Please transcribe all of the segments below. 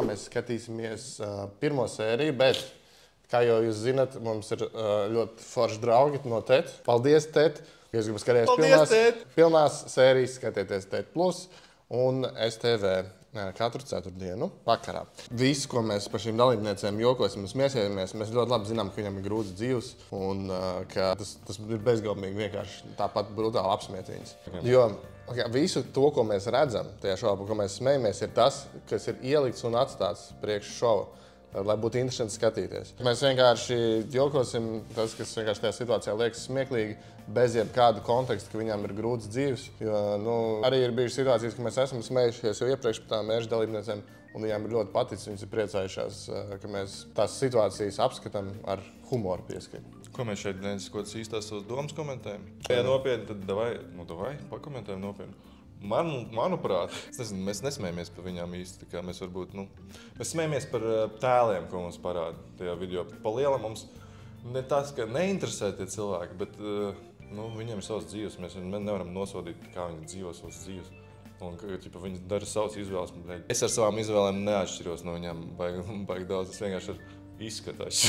Mēs skatīsimies pirmo sēriju, bet, kā jau jūs zināt, mums ir ļoti forši draugi no TET. Paldies, TET! Ja jūs gribat skatīties pilnās sērijas, skatieties TET Plus un STV katru ceturtdienu vakarā. Visu, ko mēs par šīm dalībniecēm jokosim un smiesamies, mēs ļoti labi zinām, ka viņam ir grūts dzīves un ka tas ir bezgalīgi vienkārši tāpat brutāli apsmiet viņas. Jo visu to, ko mēs redzam tajā šovā, par ko mēs smejamies, ir tas, kas ir ielikts un atstāts priekš šova, lai būtu interesanti skatīties. Mēs vienkārši jokosim tas, kas vienkārši tajā situācijā liekas smieklīgi, bez jebkāda konteksta, ka viņām ir grūts dzīves. Jo, arī ir bijušas situācijas, ka mēs esam smējušies jau iepriekš par tām mērķu dalībniecēm, un viņām ir ļoti paticis, viņas ir priecājušās, ka mēs tās situācijas apskatām ar humoru pieskaņu. Ko mēs šeit nesakotas īstās savas domas komentējam? Ja nopietni, tad davai, pakomentējam nopietni. Manuprāt, mēs nesmējamies par viņām īsti. Mēs varbūt, mēs smējamies par tēliem, ko mums parāda tajā video. Pa lielam mums ne tas, ka neinteresē tie cilvēki, bet viņiem ir savas dzīves. Mēs nevaram nosodīt, kā viņi dzīvo savas dzīves. Un, viņi dara savas izvēles. Es ar savām izvēlēm neatšķiros no viņām baigi daudz. Es vienkārši izskatās.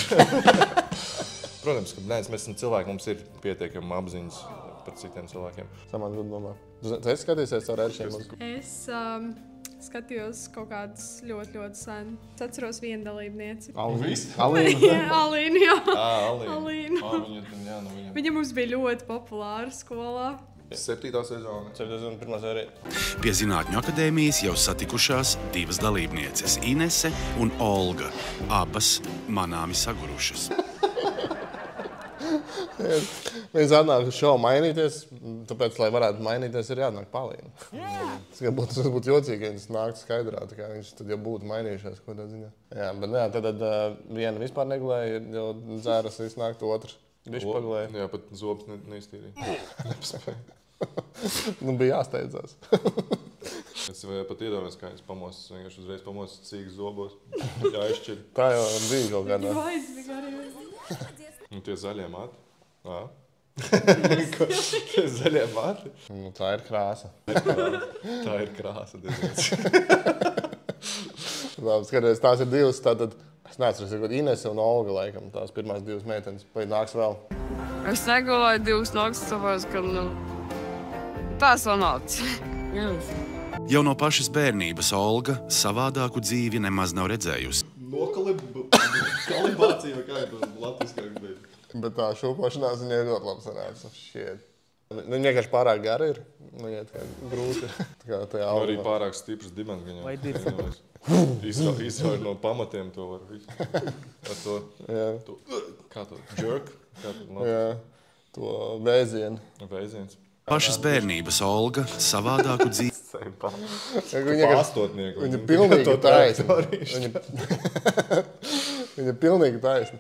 Protams, ka mēs esam cilvēki, mums ir pietiekama apziņas par citiem cilvēkiem. Samants domā. Tu esi skatīsies caur ēršiem? Es skatījos kaut kādus ļoti sen. Es atceros vienu dalībnieci. Alīnu, jā. Alīnu. Viņa mums bija ļoti populāra skolā. 7. sezona. 7. pirmā sērija. Pie Zinātņu akadēmijas jau satikušās divas dalībnieces – Inese un Olga. Abas manāmi sagurušas. Viņas atnāk uz šovu mainīties, tāpēc, lai varētu mainīties, ir jāatnāk Palīna. Tas būtu jocīgi, ja viņas nāktu skaidrā, tā kā viņas tad jau būtu mainījušās kaut kādā ziņā. Jā, bet tad viena vispār negulēja, jo dzēras viss nākt otrs. Viņš pagulēja. Jā, pat zobs neiztīrīja. Nepaspēja. Bija jāsteidzās. Es pat iedomājos, kā viņas pamostas, vienkārši uzreiz pamostas cīgas zobos. Jāizšķir. Tā jau bija kaut kādā. Un tie zaļie mati? Tie zaļie mati? Tā ir krāsa. Tā ir krāsa. Labi, skaties, tās ir divas, tātad es neatceros, ir Inese un Olga, laikam, tās pirmās divas meitenes. Vai nāks vēl? Es negulēju divas naktas, tāpēc, ka tā sanāca. Jau no pašas bērnības Olga savādāku dzīvi nemaz nav redzējusi. Kalibācija, vai kā ir latviskāk bija? Bet tā šūpošanās viņai ļoti labi sanāca. Viņa vienkārši pārāk gara ir. Viņai tā grūti. Arī pārāk stiprs dibens viņam. Izrauj no pamatiem to var visu. Ar to, kā to, jerk? Jā, to vēzienu. Vēziens. Pašas bērnības Olga savādāku dzīvi. Viņa pilnīgi taisna. Viņa pilnīgi taisna.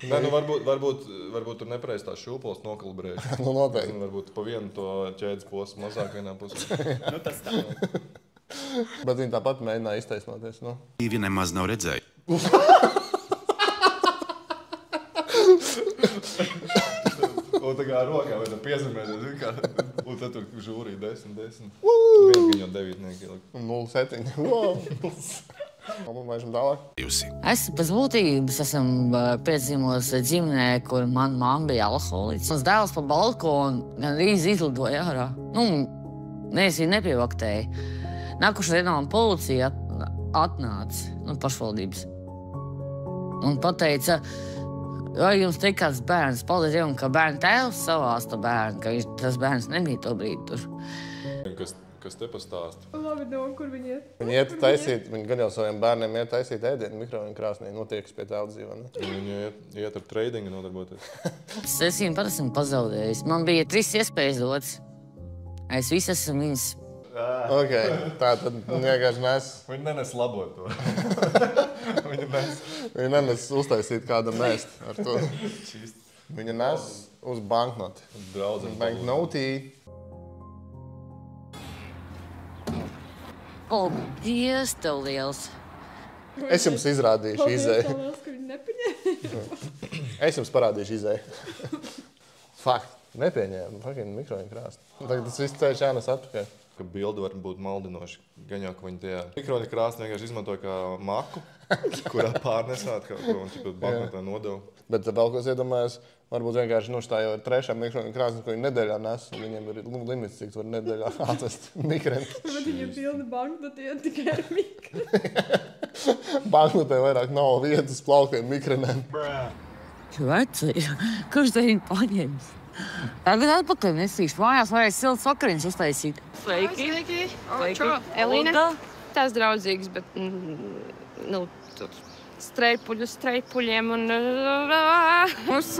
Varbūt tur nepareiz tā šūpols nokalibrējuši. Noteikti. Varbūt pa vienu to ķēdes posmu mazāk vienā pusē. Tas tā. Bet viņa tāpat mēģināja iztaisnoties. Dzīvi nemaz nav redzējusi. Un tā kā rokā vai tā piezemēties, un tad tur žūrī 10. Vienu viņa jau 9 ielika. 0,7. Vairs tālāk. Es pēc būtības esmu piedzīvos ģimenē, kur man mamma bija alkoholiķis. Mans dēls pa balkonu gandrīz izlidoja ārā. Nevis viņa nepievaktēja. Nākušā dienā man policija atnāca, pašvaldības. Un pateica, vai jums tik kāds bērns, paldies Dievam, ka bērna tēvs savās to bērnu, ka tas bērns nebija to brīdi tur. Kas te pastāsta? Labi, kur viņi iet? Viņi iet taisīt, viņi gan jau saviem bērniem iet taisīt ēdienu mikroviņu krāsnī, notiekas pie tēva dzīvē. Viņi iet ar tradingu nodarboties. Es viņu pat esmu pazaudējis. Man bija 3 iespējas dots. Es visu esmu viņas. Ok, tā tad vienkārši nes. Viņi nenes labot to. Viņi nenes uztaisīt kādam nest ar to. Viņa nes uz banknoti. Banknotī. Paldies tev liels. Es jums izrādīšu izēju. Paldies, ka viņi nepieņēma. Es jums parādīšu izēju. Fakt, nepieņēma. Fakini mikroviņu krāstu. Tagad tas viss ceļš jānes atpakaļ. ka bilde var būt maldinoša. Gan jau, ka viņi tajā mikroņa krāsnī vienkārši izmantoja kā maku, kurā pārnesāt kaut ko un tikpat banknotā nodevu. Bet vēl ko es iedomājos, varbūt vienkārši tā jau ir trešā mikroņa krāsne, ko viņi nedēļā nes. Viņiem ir limits, cik tu var nedēļā atvest mikreni. Bet viņiem pilna banknoti, ja tikai ar mikreni. Banknotē vairāk nav vietas plaukiem mikrenēm. Veci, kurš te viņu paņems? Tagad atpakaļ nesīšu. Mājās varēs silts vakariņas uztaisīt. Sveiki. Elīna. Tās draudzīgas, bet tur streipuļiem un mums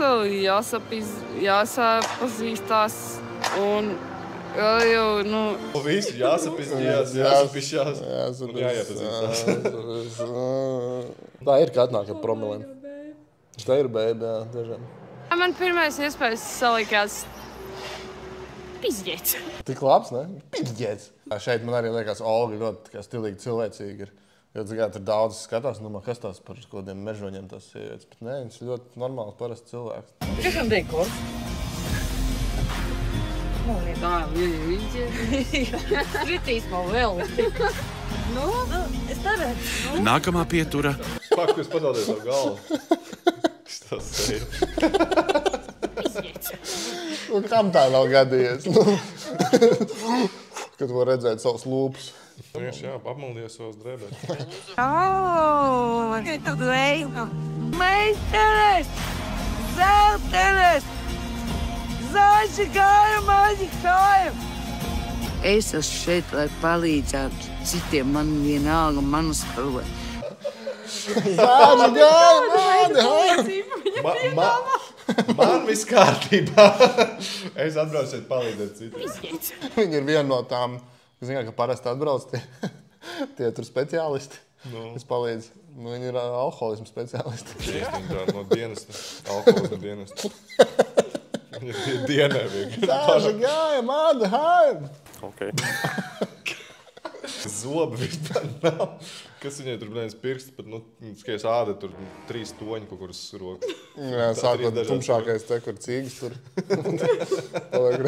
jāsapazīstās un Visi jāsapišķās. Tā ir, ka atnāk ar promilēm. Tā ir bēbe, jā, tiešām. Man pirmais iespējas salikās pizģēts. Tik labs, ne? Pizģēts. Šeit man arī liekas, Olga ļoti stilīgi cilvēcīgi ir. Jo tur daudz skatās, kas tās par kodiem mežoņiem tas sievietes. Bet nē, viņš ir ļoti normāls, parasts cilvēks. Kas man dekors? Kritīs man vēl. Es neredzu. Nākamā pietura. Pak, es pazaudēju savu galvu. Tas ir. Un kam tā nav gadījies? Kad var redzēt savus lūpus. Tieši jā, apmaldījies savas drēbēs. Tu veju. Meisteres! Zeltenes! Zaļi gāja, maļi gāja! Es esmu šeit, lai palīdzētu citiem. Man vienalga manas problēmas. Zaļi gāja, Man viss kārtībā. Es atbraucu šeit palīdzēt citiem. Viņi ir viena no tām, ka parasti atbrauc tie tur speciālisti. Es palīdzu. Viņi ir alkoholismu speciālisti. Viņi tā no dienesta, alkoholismu dienesta. Viņi ir dienē vienkārši. Zaļi gāja, māda, haim! Ok. Zobi vispār nav. Kas viņai tur blēņas pirksti, pat, skaties āda tur 3 toņi kaut kuras rokas. Jā, sākot tumšākais te, kur cīgas tur. Paliek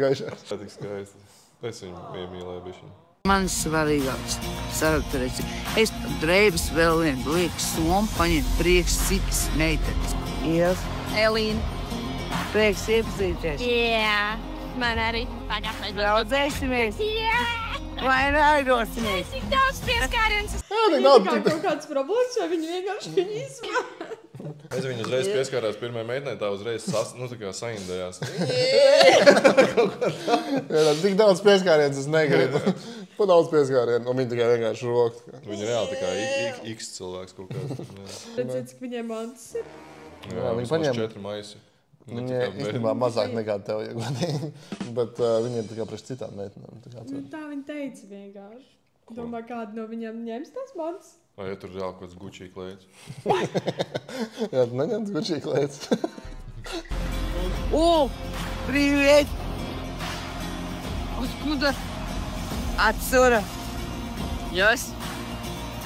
gaišās. Tā tik skaisti. Es viņu iemīlēju bišķiņu. Man svarīgāks sarakteris. Es pat drēbes vēl vienu lieku somu paņem priekš citas meitenes. Ies. Elīna. Prieks iepazīties. Jā, man arī. Draudzēsimies. Jā. Vai neaidosimies? Cik daudz pieskārienas. Kaut kāds problēmas, vai viņi vienkārši viņu izvēl? Es viņu uzreiz pieskārās pirmajai meitenei, tā uzreiz saindējās. Tik daudz pieskārienas es negribu. Pa daudz pieskārienu, un viņi tikai vienkārši roku. Viņi reāli tā kā X cilvēks kaut kāds. Redzēt, cik viņiem mantas ir? Jā, viņi paņem 4 maisi. Viņi īstenībā mazāk nekā tev iegodīgi, bet viņi ir tikai priekš citām meitenēm. Tā viņi teica vienkārši. Domā, kāda no viņiem ņems tās mantas? Vai ja tur ir kaut kāds Gucci klēts? Jā, tu neņems Gucci klēts. Привет! Откуда? Отсюда.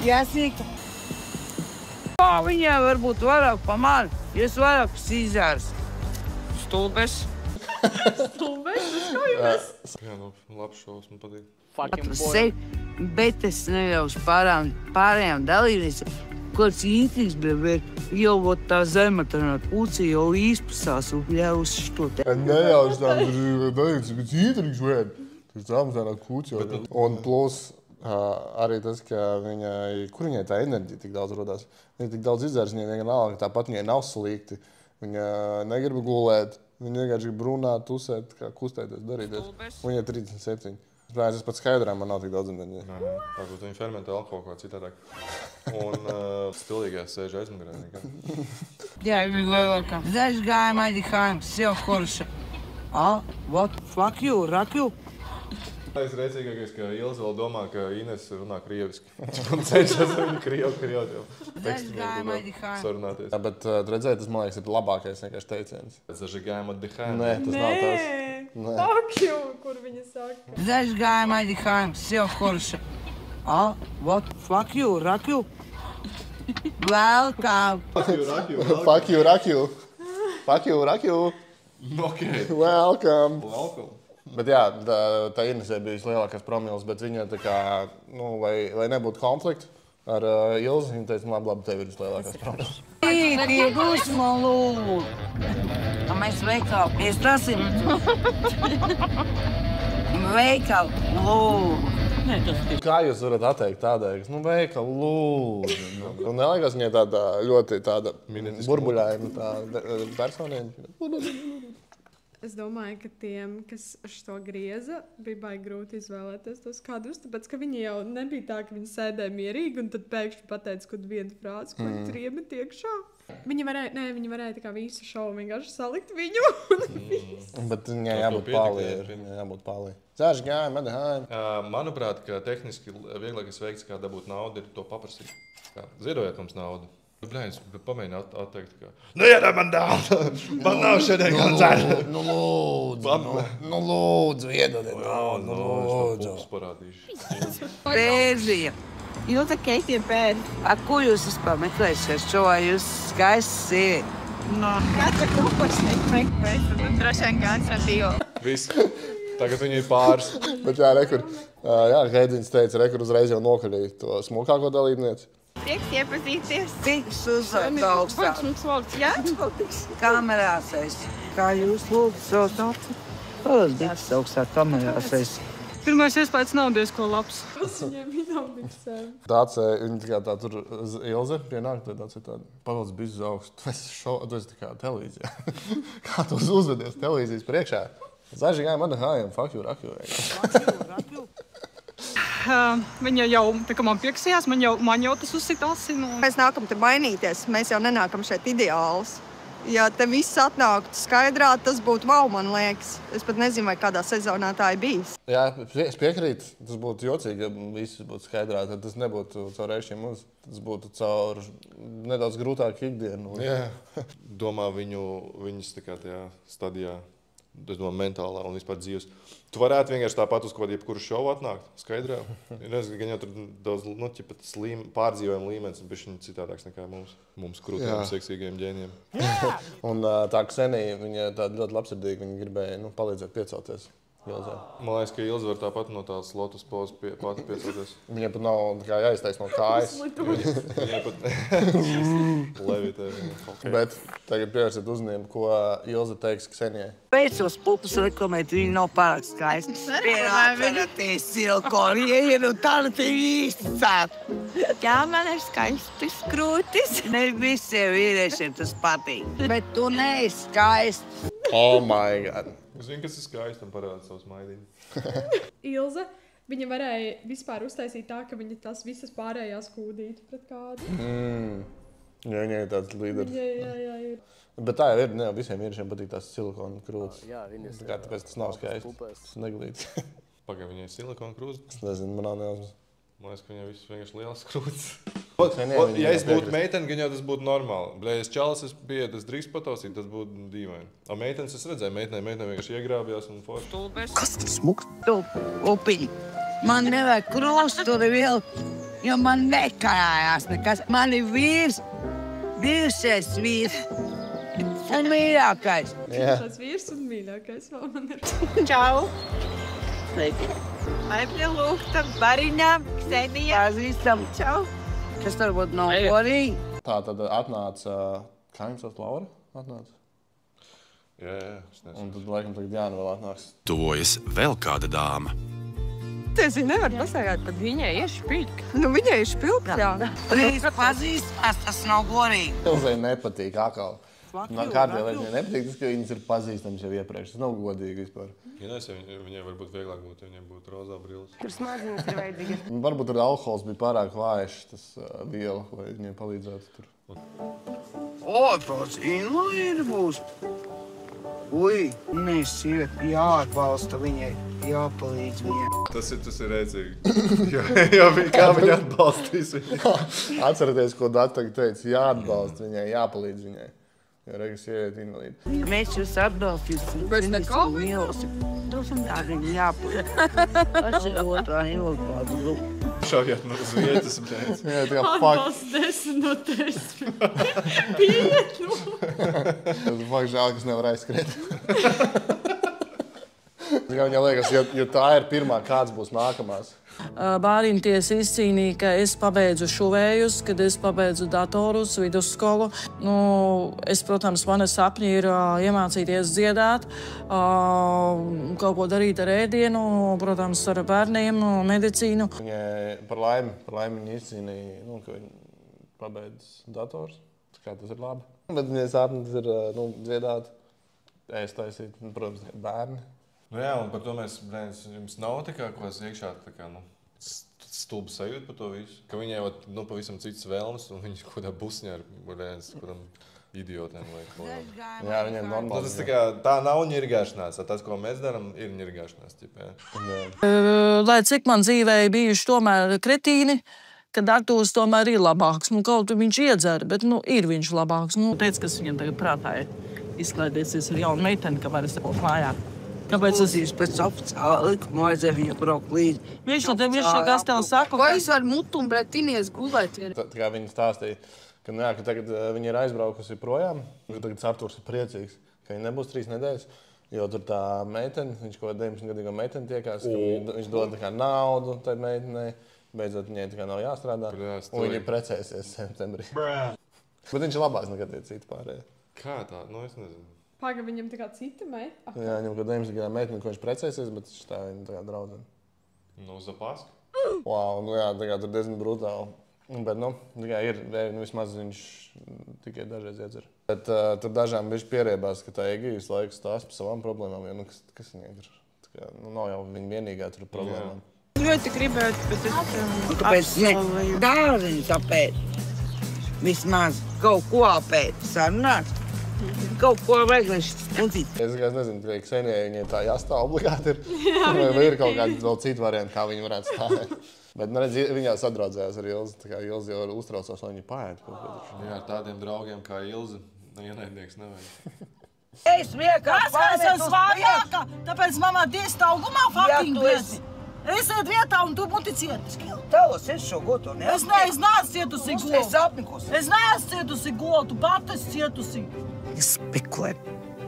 Jāsīka. Kā viņiem varbūt vairāk pamāri, ja es vairāk sīzārs. Stulbes. Stulbes? Tas kā jūs? Jā, labs šovs, man patīk. Katru sevi, bet es neļaušu pārējām dalībniecēm. Kāds ītīgs brevēt, jau tā zemetanā puci jau izpasās un ļaus šo te. Neļaušu tām dalībniecēm, bet ītīgs brevēt. Tas zemetanā puci jau. Un plus arī tas, ka kur viņai tā enerģija tik daudz rodās. Viņa tik daudz izdzērs, viņai vienalga, tāpat viņai nav slikti. Viņa negrib gulēt, viņa vienkārši grib runāt, tusēt, kā kustēties, darīties. Viņa ir 37. Es pat skaidrā, man nav tik daudz enerģija. Nē, tāpēc viņi fermentē alkoholu kā citādāk. Un stilīgās sēž aizmugurē. Jā, ir lielākā. Zaļš gāja, maļi haim, sev horša. What? Fuck you, rak you? Tā ir reizīgākais, ka Ilze vēl domā, ka Ines runā krieviski. Un cenšas viņu krievi jau. Zaļgājam atdihājam. Sarunāties. Jā, bet redzēt, tas man liekas ir labākais vienkārši teiciens. Zaļgājam atdihājam. Nē, tas nav tas. Nē, fuck you, kur viņi saka. Zaļš gājam atdihājam, sev horša. What? Fuck you, rak you? Welcome. Fuck you, rak you. Fuck you, rak you. Fuck you, rak you. Okay. Welcome. Welcome. Bet jā, tā Inesē bija vislielākās promils, bet viņa tā kā, lai nebūtu konfliktu ar Ilzi, viņa teica, labi, tev ir vislielākās promils. Iegūs man lūdzu. Mēs veikalu iestāsim. Veikalu lūdzu. Kā jūs varat atteikt tādai, kas, veikalu lūdzu? Un neliekas viņai tāda ļoti tāda burbuļājuma personība. Es domāju, ka tiem, kas šo grieza, bija baigi grūti izvēlēties tos kadrus, tāpēc, ka viņi jau nebija tā, ka viņi sēdēja mierīgi un tad pēkšņi pateica kaut vienu frāzi, ko viņi triemet iekšā. Viņi varēja tā kā visu šovu vienkārši salikt viņu un visu. Bet viņai jābūt pālī. Sāži gāja, mani hājam. Manuprāt, ka tehniski vieglākais veids, kā dabūt naudu, ir to paprasīt. Ziedojiet mums naudu. Bļaļ, es pamēģinu atteikt, ka... Iedod man naudu! Man nav šodien koncerta! Lūdzu, iedodiet naudu, lūdzu. Es parādīšu. Pērzija. Ilza Keitiem pēri. Ar ko jūs vispār meklēsies šo, vai jūs skaists sievieti? Katra kupas meklēs, un droši vien kāds radījo. Viss. Tagad viņi ir pāris. Bet jā, Heidziņš teica, rekur uzreiz jau nokaļīja to smukāko dalībnieci. Prieks iepazīties. Tiks uzvārds augstāk. Jā? Kamerās es. Kā jūs lūdzu savus acu? Tiks augstāk kamerās es. Pirmais iespējas nav diezko labs. Viņiem nav biksēm. Viņa tā tur Ilze pienāk, tad tāds ir tāda pavalds bijis uz augstu. Tu esi tā kā televīzijā. Kā tu uzvedies televīzijas priekšā? Zaži gāja mani hājam, fuck you, rakju. Viņa jau, tā kā man pieksījās, man jau tas uzsit asinu. Mēs nākam te mainīties, mēs jau nenākam šeit ideāls. Ja te viss atnāktu skaidrā, tas būtu man liekas. Es pat nezinu, vai kādā sezonā tā ir bijis. Jā, es piekrītu, tas būtu jocīgi, ja viss būtu skaidrā, tad tas nebūtu caur ēšiem uz. Tas būtu caur nedaudz grūtāku ikdienu. Jā. Domā viņas tā kā tajā stadijā. Es domāju, mentālā un vispār dzīves. Tu varētu vienkārši tāpat uz kaut jebkuru šovu atnākt, skaidrā. Gan jau tur daudz pārdzīvojuma līmenis, bet viņš citādāks nekā mums krūtiem, seksīgiem ģēniem. Un tā Ksenija, viņa tāda ļoti labsirdīga, viņa gribēja palīdzēt piecelties Ilzē. Man liekas, ka Ilze var tāpat no tās lotus pozas pati piecelties. Viņai pat nav jāiztais no kājas. Viņai pat levitē. Bet tagad pievērsiet uzmanību, ko Ilze teiks Ksenijai. Pēcos pupas reklamēt, viņi nav pārāk skaisti. Pierāpēraties silkoni, ir un tāda te īsti cēt. Jā, man ir skaistas krūtis. Ne visiem vīriešiem tas patīk. Bet tu neesi skaists. Oh my God. Es zinu, kas ir skaisti un parāda savus maidiņus. Ilze, viņa varēja vispār uztaisīt tā, ka viņa tās visas pārējās kūdītu pret kādu. Jā, viņai ir tāds līderis. Jā. Bet tā jau ir, ne, visiem vīriešiem patīk tās silikona krūtis. Jā, viņas ir. Tāpēc tas nav skaisti. Tas neglīts. Pagaid, viņai ir silikona krūtis? Es nezinu, man nav neuzmas. Man liekas, ka viņai viss vienkārši liels krūtis. Ja es būtu meitene, gan jau tas būtu normāli. Ja es čalis, es pieeju, tas drīkst patausīt, tas būtu dīvaini. A meitenes es redzēju, meitene vienkārši iegrābjās un forši. Kas tas smuks? Tu, upiņi. Man nevajag krusturi vilkt, jo man nekarājās nekas. Man ir vīrs, bijušais vīrs un mīļākais. Tas vīrs un mīļākais vēl man ir. Čau! Laipni lūgta Bariņā, Ksenija. Pazīstam. Čau! Kas varbūt nav gorīgi? Tā tad atnāca, kā jums tas Laura atnāca? Jā, es nezinu. Un tad, laikam, tagad Jāna vēl atnāks. Tuvojas vēl kāda dāma. Es nevaru pasākāt, pat viņai ir špilka. Viņai ir špilka, jā. Reiz pazīstās, tas nav gorīgi. Ilzei nepatīk atkal. Kādēļ viņai nepatīk, tas, ka viņas ir pazīstams jau iepriekš. Tas nav godīgi vispār. Ja viņai varbūt vieglāk būtu, ja viņai būtu rozā brilles. Tur smadziņas ir vajadzīgi. Varbūt tur alkohols bija pārāk vājš, tas viela, lai viņai palīdzētu tur. Pats invalīdi būs. Ui, mēs sievieti jāatbalsta viņai, jāpalīdz viņai. Tas ir rēcīgi. Jā, kā viņa atbalstīs viņai. Atcerieties, ko Data teica, jāatbalsta viņai, jāpalīdz viņai. Jo reikas sievieti invalīdi. Mēs jūs atbalstīsim. Bez nekā? Dosim tā viņa jāpalīdz. Tas ir otrā invalīdi. Šaujiet no uz vietas, bļēc. Viņai tā kā Atbalsts 10 no 10. Piet, Tas žēl, kas nevar aizskriet. Viņam liekas, ja tā ir pirmā, kāds būs nākamās. Bērni tiesa izcīnīja, ka es pabeidzu šuvējus, kad es pabeidzu datorus, vidusskolu. Es, protams, mani sapņi ir iemācīties dziedāt, kaut ko darīt ar ēdienu, protams, ar bērniem, medicīnu. Viņai par laimi viņa izcīnīja, ka viņa pabeidz dators. Kā tas ir labi. Bet viņai sapnis ir dziedāt, ēst taisīt, protams, bērni. Jā, un par to jums nav tā kā kaut kas iekšā stulba sajūta par to visu. Ka viņai pavisam citas vēlmes, un viņš kaut kādā busņā ar kādam idiotiem vai kaut kā. Jā, viņiem normāli. Tā nav ņirgāšanās, tas, ko mēs darām, ir ņirgāšanās. Lai cik man dzīvē bijuši tomēr kretīni, kad Artūrs tomēr ir labāks. Kaut viņš iedzer, bet ir viņš labāks. Teic, kas viņam tagad prātā ir izklaidēsies ar jaunu meiteni, ka var es te būt mājā. Kāpēc tas ir pēc oficiāli, ka mājadzē viņa braukt līdzi? Viņš kas tev saka? Ko es varu mutu un pretinies gulēt? Tā kā viņi stāstīja, ka tagad viņi ir aizbraukusi projām, ka tagad Artūrs ir priecīgs, ka viņi nebūs 3 nedēļas, jo tur tā meitene, viņš kaut kā 19-gadīgo meiteni tiekās, ka viņš dod naudu tai meitenei, beidzot viņai nav jāstrādā, un viņa precēsies septembrī. Bet viņš ir labāks nekā tie citi pārējie. Kā tā? Es nezinu. Paga, viņam tā kā cita meita? Jā, viņam kaut 19 meitene, ko viņš precēsies, bet viņš tā viņa tā kā draudzene. Zapaska? Wow, jā, tā kā tur diezgan brutāli. Bet, tikai ir, vismaz viņš tikai dažreiz iedzer. Bet tur dažām bišķi pieriebās, ka tā Egija visu laiku stāsta par savām problēmām, jo, kas viņai ir? Tā kā, nav jau viņa vienīgā tur problēmām. Ļoti gribētu, bet es... Kāpēc ne? Dārziņu tāpēc. Vismaz kaut ko pēc sarunāt. Kaut ko vajag, lai šis muncīt. Es nezinu, ka Ksenijai viņai tā jāstāv obligāti ir. Vai ir kaut kādi vēl citi varianti, kā viņi varētu stāvēt. Bet viņā sadraudzējās ar Ilzi. Tā kā Ilzi jau uztraucās, lai viņi paēd kaut ko. Jā, tādiem draugiem kā Ilzi, ienaidnieks nevajag. Es vienkārši pārmetu svārāka, tāpēc mamā diesta augumā fucking biesi. Esiet vietā un tu būti cietis. Tavos es šo gotu neesmu. Es neesmu cietusi gotu. Es apnikos. Es neesmu cietusi gotu, pat es cietusi. Es spekulēju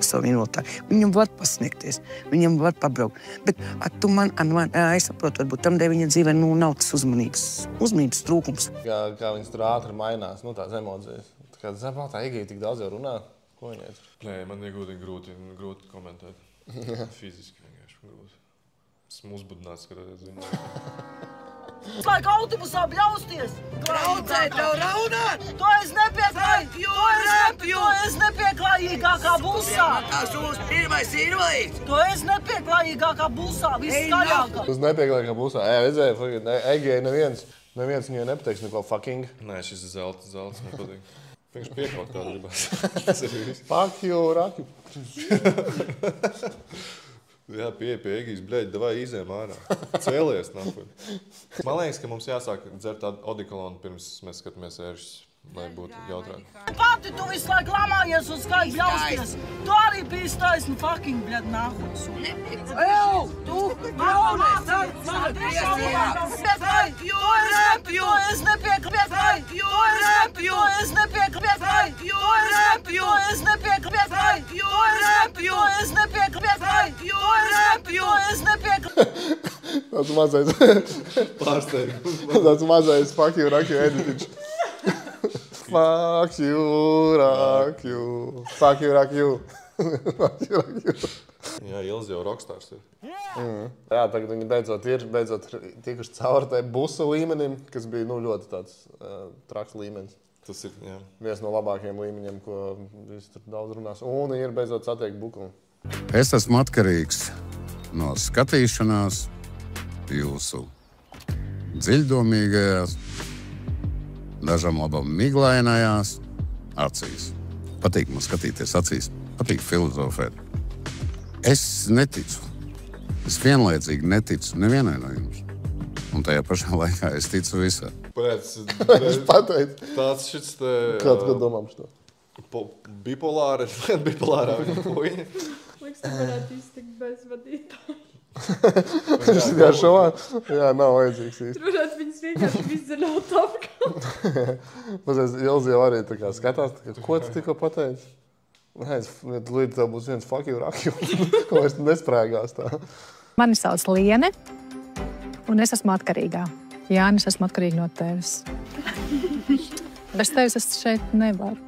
savu vienotāju. Viņam var pasniegties, viņam var pabraukt. Bet tu es saprotu, varbūt tam dēļ viņa dzīvē nav tas uzmanības trūkums. Kā viņas tur ātri mainās, tās emocijas. Tā kā tā Egija tik daudz jau runā, ko viņai tur? Nē, man ir grūti komentēt. Fiziski vienkārši grūti. Esmu uzbudināts, skatoties viņu. Vajag autobusā bļausties! Braucēt, tev raunāt! To es nepieklājīgākā busā! Tas būs pirmais invalīds! To es nepieklājīgākā busā, viss skaļākā! Tas nepieklājīgākā busā? Redzēju, Egijai neviens viņai nepateiks neko fucking. Nē, šis ir zelts man patīk. Viņš piekaut kā gribas. Tas ir viss. Fuck you, Raki. Jā, pie Egijas, bļeļ, davai izējām ārā. Cēlies, nafuj. Man liekas, ka mums jāsāk dzert tādu odikolonu pirms mēs skatāmies ēršus, lai būtu jautrāk. Pati tu visu laiku lamājies un skaļi bļausties. Tu arī biji taisni fucking, bļed, nāhuļs. Ew, tu braunies, Tas mazais pārsteigums. Tas mazais fuck you, Raki editiņš. Fuck you, Raki. Fuck you, Raki. Jā, Ilzi jau rockstars ir. Jā, tagad viņi beidzot tikuši cauri tai busu līmenim, kas bija ļoti tāds traks līmenis. Tas ir, jā. Viens no labākajiem līmeņiem, ko visi tur daudz runās. Un ir beidzot satiekt bukumu. Es esmu atkarīgs no skatīšanās jūsu dziļdomīgajās, dažām labām miglainajās acīs. Patīk man skatīties acīs, patīk filozofēt. Es neticu. Es vienlaicīgi neticu nevienai no jums. Un tajā pašā laikā es ticu visā. Es pateicu. Tāds šits te... Kā tu domā par to? Bipolārā puiņa. Liekas, tu varētu iztikt bez vadītāja. Tas ir jā šovā? Jā, nav vajadzīgs īsti. Tur varētu viņas vienkārši vizdzenāt apkārt. Ilzi jau arī tā kā skatās, ko tu tikko pateici? Līdz tev būs viens fuck you rakju, ko es nesprēgās tā. Mani sauc Liene, un es esmu atkarīgā. Jānis, esmu atkarīga no tevis. Bez tevis es šeit nevaru.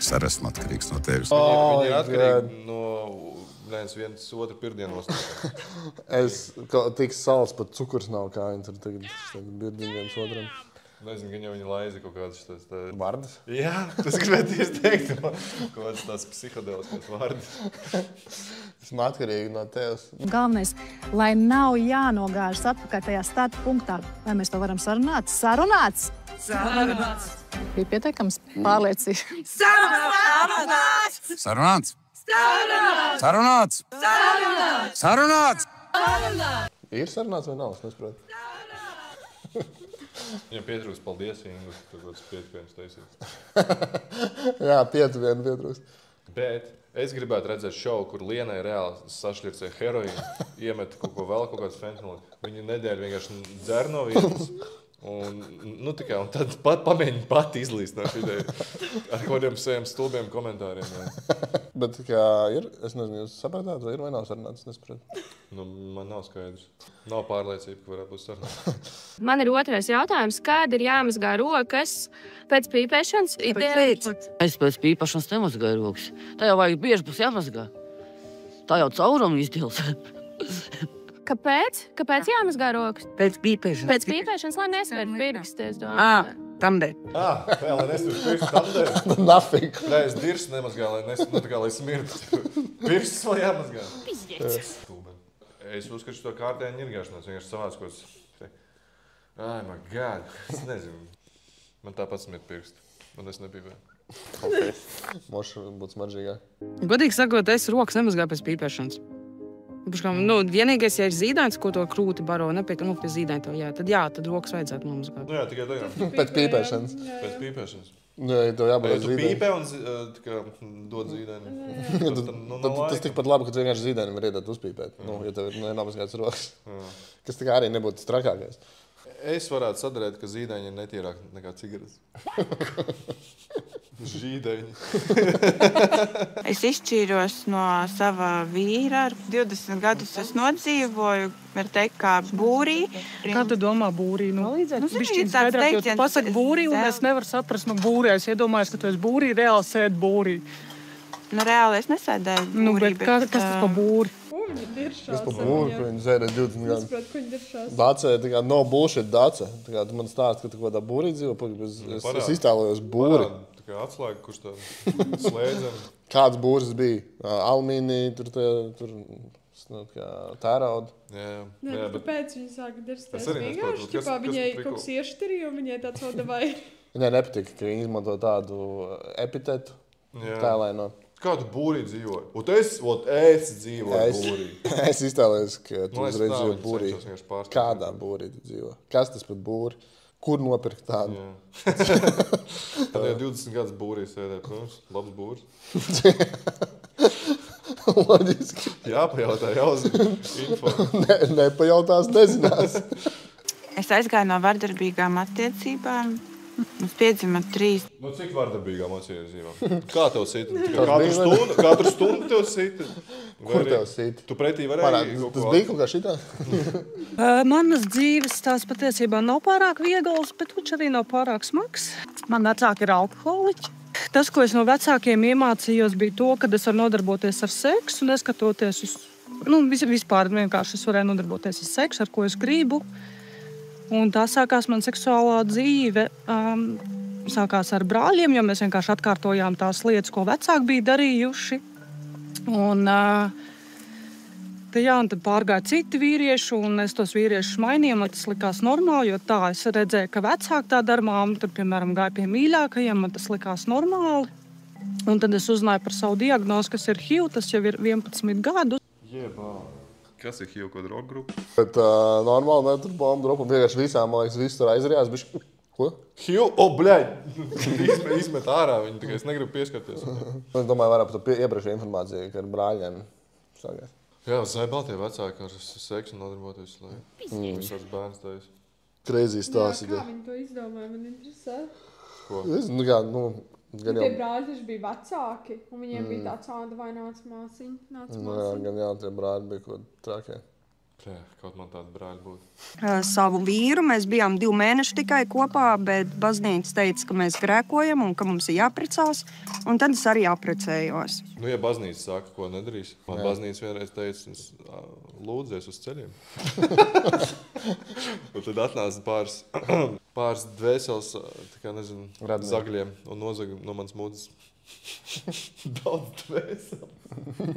Es arī esmu atkarīgs no tevis. Viņi ir atkarīgi no viens otru pirdienos. Es tik sals, pat cukurs nav kā viņi tur tagad birdien viens otram. Nezinu, ka viņi laizi kaut kādas tās... Vardas? Jā, tas gribētu teikt. Kaut kādas tās psihodeliskas vardas. Esmu atkarīgi no tevis. Galvenais, lai nav jānogāžas atpakaļ tajā starta punktā. Vai mēs to varam sarunāt? Sarunāts! Sarunāts! Bija pieteikams pārliecīgi. Sarunāts! Sarunāts! Sarunāts! Sarunāts! Sarunāts! Ir sarunāts vai nav? Es nesaprotu. Viņam pietrūks paldies, Ingu, ka tu kāds pietuviens taisīs. Jā, pietuvienu pietrūks. Bet es gribētu redzēt šovu, kur Lienai reāli sašļircē heroīnu, iemet kaut ko vēl, kaut kāds fentanylu. Viņa nedēļu vienkārši dzer no vietas. Un tad pamēģina pati izlīst no šī ar kādiem saviem stulbiem komentāriem. Bet kā ir, es nezinu, jūs sapratāt, vai ir vai nav sarunāts, nesapratu. Man nav skaidrs. Nav pārliecība, ka varētu būt sarunāts. Man ir otrais jautājums, kad ir jāmazgā rokas pēc pīpēšanas? Es pēc pīpēšanas nemazgāju rokas. Tā jau vajag bieži būs jāmazgā. Tā jau caurumu izdils. Kāpēc? Kāpēc jāmazgā rokas? Pēc pīpēšanas. Pēc pīpēšanas, lai nesver pirksties, domāju. Tamdēļ. Lai nesver pirkstis, tamdēļ. Nafik. Lai es dirsts nemazgāju, lai smirtu. Pirkstis vēl jāmazgā. Pizdiec. Es uzskatu šo kārtēju ņirgāšanos, vienkārši savāds kaut kas. Ai, my God, es nezinu. Man tāpat smirt pirksti, un es nepīpēju. Okay. Moši būtu smaržīgāk. Godīgi sakot, es rokas nemazgāju pēc pīpēšanas. Vienīgais, ja ir zīdains, ko to krūti baro, pie zīdaina tev tad rokas vajadzētu nomazgāt. Jā, tikai tagad. Pēc pīpēšanas. Pēc pīpēšanas. Jā, tev jābūt tu pīpē un dod zīdaini. Tas tikpat labi, ka tu vienkārši zīdaini var iedot uzpīpēt, ja tev ir nomazgāts rokas. Kas tikai arī nebūtu trakākais. Es varētu sadarēt, ka zīdaini ir netīrāk nekā cigaretes. Žīdeņi. Es izšķīros no sava vīra. 20 gadus es nodzīvoju, var teikt, kā būrī. Kā tu domā būrī? Bišķiņ skaidrāk, jo tu pasaki būrī, un es nevaru saprast, būrī. Es iedomājos, ka tu esi būrī, reāli sēd būrī. Reāli es nesēdēju būrī, bet kas tas pa būri? Es pa būri, ka viņi sēdē 20 gadus. Dace, no bullshit dace. Tu man stāst, ka tu kādā būrī dzīvo, es iztēlojos būri. Kā atslēga, kurš tā slēdzam. Kāds būris bija? Alumīnija, tur tērauda. Jā, kāpēc viņi sāka dirsties? Vienkārši, viņai kaut kas iešķirīja, un viņai tāds vēl vai. Viņai nepatika, ka viņi izmanto tādu epitetu tēlēnot. Kā tu būrī dzīvoji? Es dzīvoju būrī. Es iztēlējos, ka tu uzreiz dzīvo būrī. Kādā būrī tu dzīvo? Kas tas pat būri? Kur nopirkt tādu? Tad jau 20 gadus būrī sēdē, protams, labs būrs. Loģiski. Jāpajautā, jāuzzina info. Nepajautās, nezinās. Es aizgāju no vardarbīgām attiecībām. Mums piedzima 3. Cik vardarbīgām attiecībām? Kā tev sita? Katru stundu tev sita? Kur tev sita? Tu pretī varēji? Tas bija kaut kā šitā? Manas dzīves tās patiesībā nav pārāk viegls, bet viņš arī nav pārāk smags. Man vecāki ir alkoholiķi. Tas, ko es no vecākiem iemācījos, bija to, ka es varu nodarboties ar seksu, neskatoties uz... Vispār vienkārši es varēju nodarboties ar seksu, ar ko es gribu. Un tā sākās man seksuālā dzīve. Sākās ar brāļiem, jo mēs vienkārši atkārtojām tās lietas, ko vecāki bija darījuši. Un tad pārgāja citi vīrieši, un es tos vīriešus mainīju, man tas likās normāli, jo tā es redzēju, ka vecāki tā dara, māma tur, piemēram, gāja pie mīļākajiem, man tas likās normāli. Un tad es uzzināju par savu diagnozi, kas ir HIV, tas jau ir 11 gadu. Jebā. Kas ir HIV, ko droga grupa? Bet normāli, ne, tur bombu dropu, un vienkārši visām, man liekas, visu tur aizrījās, bišķi. Ko? HIV, bļaļ! Izmet ārā viņu, tikai es negribu pieskarties. Es domāju, vairāk par to iepriekšēju informāciju, ka ar brāļiem sākās. Jā, Baltie vecāki ar seksu nodarboties, lai viņš tāds bērns taisa. Crazy stāsts. Kā viņi to izdomāja, man interesē. Ko? Es, Tie brāļi taču bija vecāki, un viņiem bija tāds vai nāca māsiņa. Gan jā, tie brāļi bija kaut trakie. Jā, kaut man tādi brāļi būtu. Savu vīru mēs bijām 2 mēneši tikai kopā, bet baznīca teica, ka mēs grēkojam un ka mums ir jāprecās, un tad es arī apprecējos. Nu, ja baznīca saka, ko nedarīs, man baznīca vienreiz teica, lūdzies uz ceļiem. Un tad atnāca pāris dvēseles, tā kā nezinu, zagļiem un nozaga no manas mūdzes. Daudz dvēseli.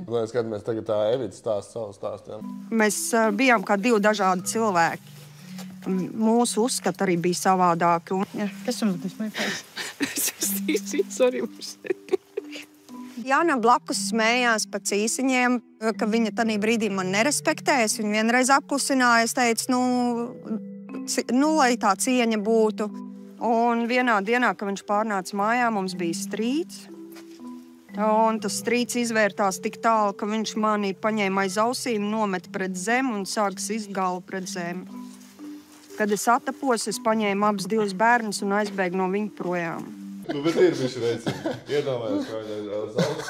Lai skatāmies tagad tā Evita stāsta savu stāstu. Mēs bijām kā 2 dažādi cilvēki. Mūsu uzskati arī bija savādāki. Kas jums nesmēkās? Jāna blakus smējās pa cīsiņiem, ka viņa tanī brīdī man nerespektēs. Viņa vienreiz apklusināja, es teicu, lai tā cieņa būtu. Un vienā dienā, kad viņš pārnāca mājā, mums bija strīds. Un tas strīds izvērtās tik tālu, ka viņš mani paņēma aiz ausīm, nometa pret zemi un sāka sist galvu pret zemi. Kad es atapos, es paņēmu abus 2 bērnus un aizbēgu no viņa projām. Nu, bet ir viņš veicīgi. Iedomājos, kā viņa aiz ausīm.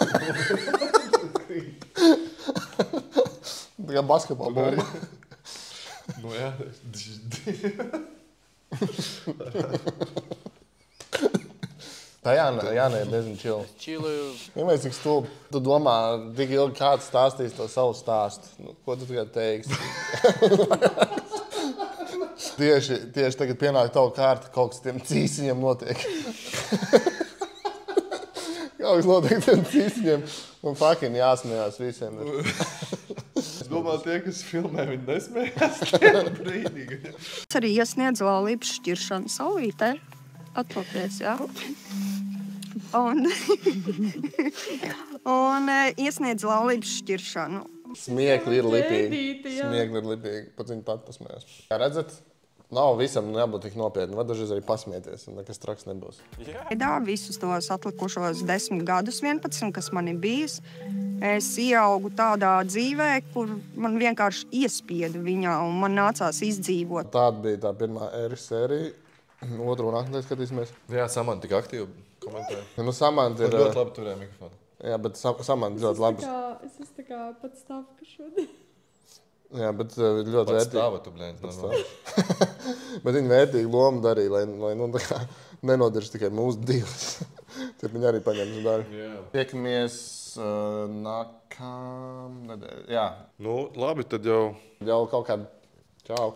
Tā kā basketbola bumba. Nu jā. Tā Jāna ir diezgan čili. Vienmēr cik stulbi. Tu domā, tik ilgi kāds stāstīs to savu stāstu. Ko tu tagad teiksi? Tieši tagad pienāk tavu kārtu, kaut kas tiem cīsiņiem notiek. Kaut kas notiek tiem cīsiņiem. Un fucking jāsmējās visiem. Es domāju, tie, kas filmē, viņi nesmējās tajā brīdī. Es arī iesniedzu laulības šķiršanu saulītē. Atpakaļ, jā. Un iesniedzu laulības šķiršanu. Smiekli ir lipīgi. Smiekli ir lipīgi. Pat viņi pat pasmējās. Kā redzat, nav visam jābūt tik nopietni. Var dažreiz arī pasmieties, un nekas traks nebūs. Visus tos atlikušos 10 gadus, 11, kas man ir bijis, es ieaugu tādā dzīvē, kur man vienkārši iespieda viņā, un man nācās izdzīvot. Tāda bija tā pirmā ēras sērija. Otru nākamais skatīsimies. Jā, Samanta tik aktīvi komentēja. Nu, Samanta ir... ļoti labi turēja mikrofonu. Jā, bet Samanta ļoti labi. Es esmu tā kā pats stāvka šodien. Jā, bet ļoti vērtīgi. Pats stāva tu, blēņas. Bet viņi vērtīgi lomu darīja, lai tā kā nenodarš tikai mūsu divas. Tad viņi arī paņems darbu. Tiekamies nākam nedēļ. Jā. Nu, labi, tad jau... Jau kaut kādu. Čau.